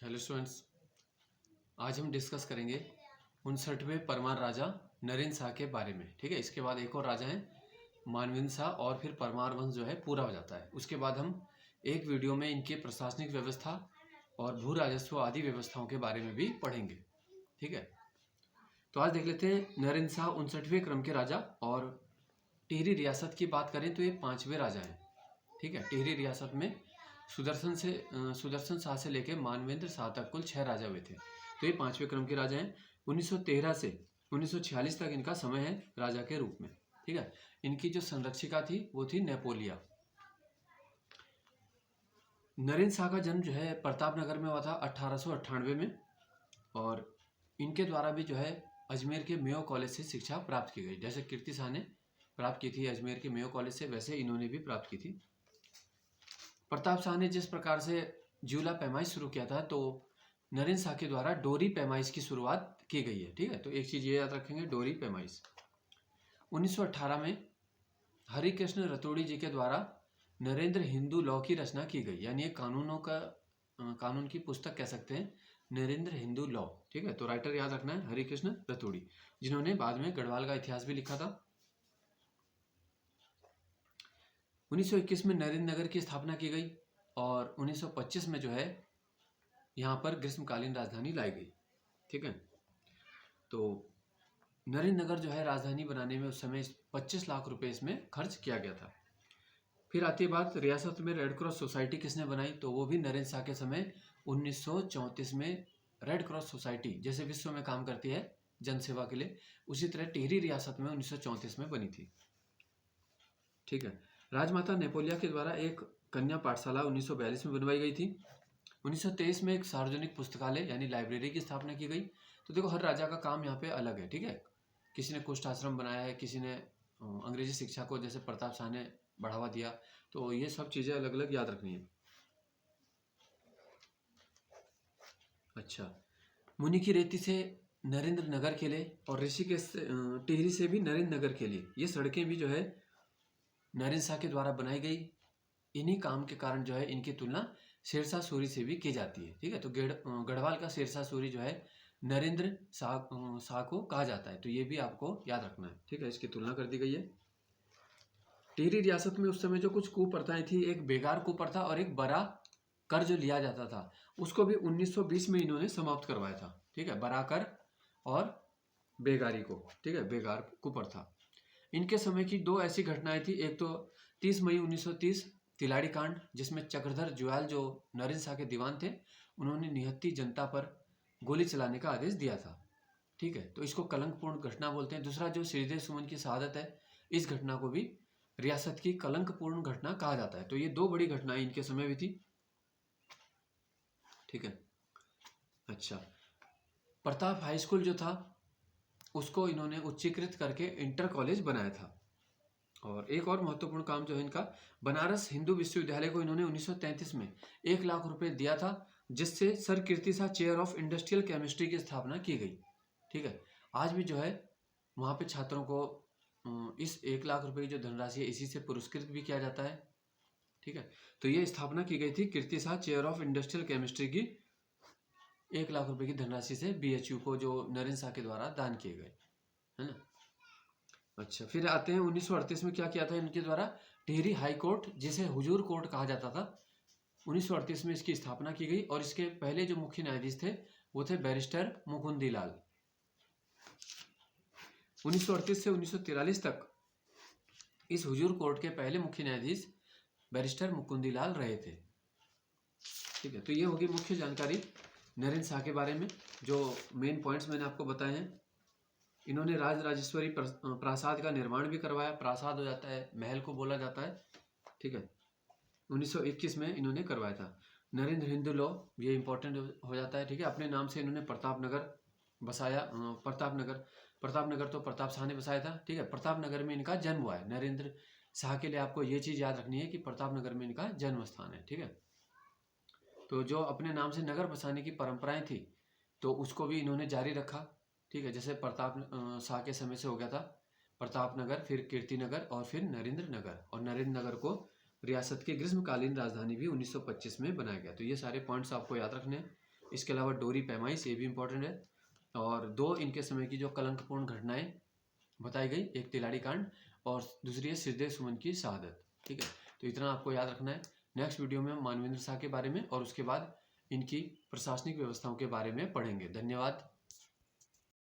Hello students, आज हम discuss करेंगे 59वें परमार राजा नरेंद्र शाह के बारे में। ठीक है, इसके बाद एक और राजा हैं मानवेंद्र शाह और फिर परमार वंश जो है पूरा हो जाता है। उसके बाद हम एक वीडियो में इनके प्रशासनिक व्यवस्था और भू राजस्व आदि व्यवस्थाओं के बारे में भी पढ़ेंगे। ठीक है, तो आज देख लेते हैं नरेंद्र शाह 59वें क्रम के राजा। और टिहरी रियासत की बात करें तो ये 5वें राजा हैं। ठीक है, टिहरी रियासत में सुदर्शन शाह से लेकर मानवेंद्र शाह तक कुल 6 राजा हुए थे। तो ये 5वें क्रम के राजा हैं। 1913 से 1946 तक इनका समय है राजा के रूप में। ठीक है, इनकी जो संरक्षिका थी वो थी नेपोलिया। नरेंद्र शाह का जन्म जो है प्रतापनगर में हुआ था 1898 में। और इनके द्वारा भी जो है अजमेर के मेयो कॉलेज से शिक्षा प्राप्त की गई। जैसे कीर्ति शाह ने प्राप्त की थी अजमेर के मेयो कॉलेज से, वैसे इन्होंने भी प्राप्त की थी। प्रताप शाह ने जिस प्रकार से ज्यूला पैमाइश शुरू किया था, तो नरेंद्र शाह के द्वारा डोरी पैमाइश की शुरुआत की गई है। ठीक है, तो एक चीज़ ये याद रखेंगे, डोरी पैमाइश 1918 में हरिकृष्ण रतोड़ी जी के द्वारा नरेंद्र हिंदू लॉ की रचना की गई। यानी ये कानून की पुस्तक कह सकते हैं, नरेंद्र हिंदू लॉ। ठीक है, तो राइटर याद रखना है हरिकृष्ण रतोड़ी, जिन्होंने बाद में गढ़वाल का इतिहास भी लिखा था। 1921 में नरेंद्र नगर की स्थापना की गई और 1925 में जो है यहाँ पर ग्रीष्मकालीन राजधानी लाई गई। ठीक है, तो नरेंद्र नगर जो है राजधानी बनाने में उस समय 25 लाख रुपए इसमें खर्च किया गया था। फिर आती है बात रियासत में रेड क्रॉस सोसाइटी किसने बनाई, तो वो भी नरेंद्र शाह के समय 1934 में रेड क्रॉस सोसाइटी जैसे विश्व में काम करती है जनसेवा के लिए, उसी तरह टिहरी रियासत में 1934 में बनी थी। ठीक है, राजमाता नेपोलिया के द्वारा एक कन्या पाठशाला 1942 में बनवाई गई थी। 1923 में एक सार्वजनिक पुस्तकालय यानी लाइब्रेरी की स्थापना की गई। तो देखो, हर राजा का काम यहाँ पे अलग है। ठीक है, किसी ने कुष्ठ आश्रम बनाया है, किसी ने अंग्रेजी शिक्षा को जैसे प्रताप शाह ने बढ़ावा दिया। तो ये सब चीज़ें अलग अलग याद रखनी है। अच्छा, मुनि की रेती से नरेंद्र नगर के लिए और ऋषिकेश से टिहरी से भी नरेंद्र नगर के लिए ये सड़कें भी जो है नरेंद्र शाह के द्वारा बनाई गई। इन्हीं काम के कारण जो है इनकी तुलना शेरशाह सूरी से भी की जाती है। ठीक है, तो गढ़वाल का शेरशाह सूरी जो है नरेंद्र शाह को कहा जाता है। तो ये भी आपको याद रखना है। ठीक है, इसकी तुलना कर दी गई है। टिहरी रियासत में उस समय जो कुछ कुप्रथाएं थी, एक बेगार कुप्रथा और एक बड़ा कर जो लिया जाता था, उसको भी 1920 में इन्होंने समाप्त करवाया था। ठीक है, बड़ा कर और बेगारी को। ठीक है, बेगार कुप्रथा। इनके समय की दो ऐसी घटनाएं थी। एक तो 30 मई 1930 तिलाड़ी कांड, जिसमें चक्रधर जुयाल जो नरेंद्र शाह के दीवान थे, उन्होंने निहत्ती जनता पर गोली चलाने का आदेश दिया था। ठीक है, तो इसको कलंकपूर्ण घटना बोलते हैं। दूसरा जो श्रीदेव सुमन की शहादत है, इस घटना को भी रियासत की कलंकपूर्ण घटना कहा जाता है। तो ये दो बड़ी घटनाएं इनके समय भी थी। ठीक है, अच्छा, प्रताप हाई स्कूल जो था उसको इन्होंने उच्चीकृत करके इंटर कॉलेज बनाया था। और एक और महत्वपूर्ण काम जो है इनका, बनारस हिंदू विश्वविद्यालय को इन्होंने 1933 में 1 लाख रुपए दिया था, जिससे sir Kirti Shah chair of industrial chemistry की स्थापना की गई। ठीक है, आज भी जो है वहाँ पे छात्रों को इस 1 लाख रुपए की जो धनराशि है इसी से पुरस्कृत भी किया जाता है। ठीक है, तो ये स्थापना की गई थी Kirti Shah chair of industrial chemistry की 1 लाख रुपए की धनराशि से BHU को, जो नरेंद्र शाह के द्वारा दान किए गए, है ना। अच्छा, फिर आते हैं 1938 में क्या किया था इनके द्वारा, टिहरी हाई कोर्ट, जिसे हुजूर कोर्ट कहा जाता था, 1938 में इसकी स्थापना की गई। और इसके पहले जो मुख्य न्यायाधीश थे वो थे बैरिस्टर मुकुंदी लाल। 1938 से 1943 तक इस हुजूर कोर्ट के पहले मुख्य न्यायाधीश बैरिस्टर मुकुंदी लाल रहे थे। ठीक है, तो ये होगी मुख्य जानकारी नरेंद्र शाह के बारे में। जो मेन पॉइंट्स मैंने आपको बताए हैं, इन्होंने राज राजेश्वरी प्रासाद का निर्माण भी करवाया। प्रासाद हो जाता है, महल को बोला जाता है। ठीक है, 1921 में इन्होंने करवाया था। नरेंद्र हिंदू लॉ, ये इंपॉर्टेंट हो जाता है। ठीक है, अपने नाम से इन्होंने प्रतापनगर बसाया। प्रतापनगर तो प्रताप शाह ने बसाया था। ठीक है, प्रतापनगर में इनका जन्म हुआ है। नरेंद्र शाह के लिए आपको ये चीज़ याद रखनी है कि प्रतापनगर में इनका जन्म स्थान है। ठीक है, तो जो अपने नाम से नगर बसाने की परंपराएं थी, तो उसको भी इन्होंने जारी रखा। ठीक है, जैसे प्रताप शाह के समय से हो गया था प्रतापनगर, फिर कीर्तिनगर और फिर नरेंद्र नगर। और नरेंद्र नगर को रियासत की ग्रीष्मकालीन राजधानी भी 1925 में बनाया गया। तो ये सारे पॉइंट्स आपको याद रखने हैं। इसके अलावा डोरी पैमाइश, ये भी इम्पोर्टेंट है। और 2 इनके समय की जो कलंकपूर्ण घटनाएं बताई गई, एक तिलाड़ी कांड और दूसरी है सिरदेव सुमन की शहादत। ठीक है, तो इतना आपको याद रखना है। नेक्स्ट वीडियो में हम मानवेंद्र शाह के बारे में और उसके बाद इनकी प्रशासनिक व्यवस्थाओं के बारे में पढ़ेंगे। धन्यवाद।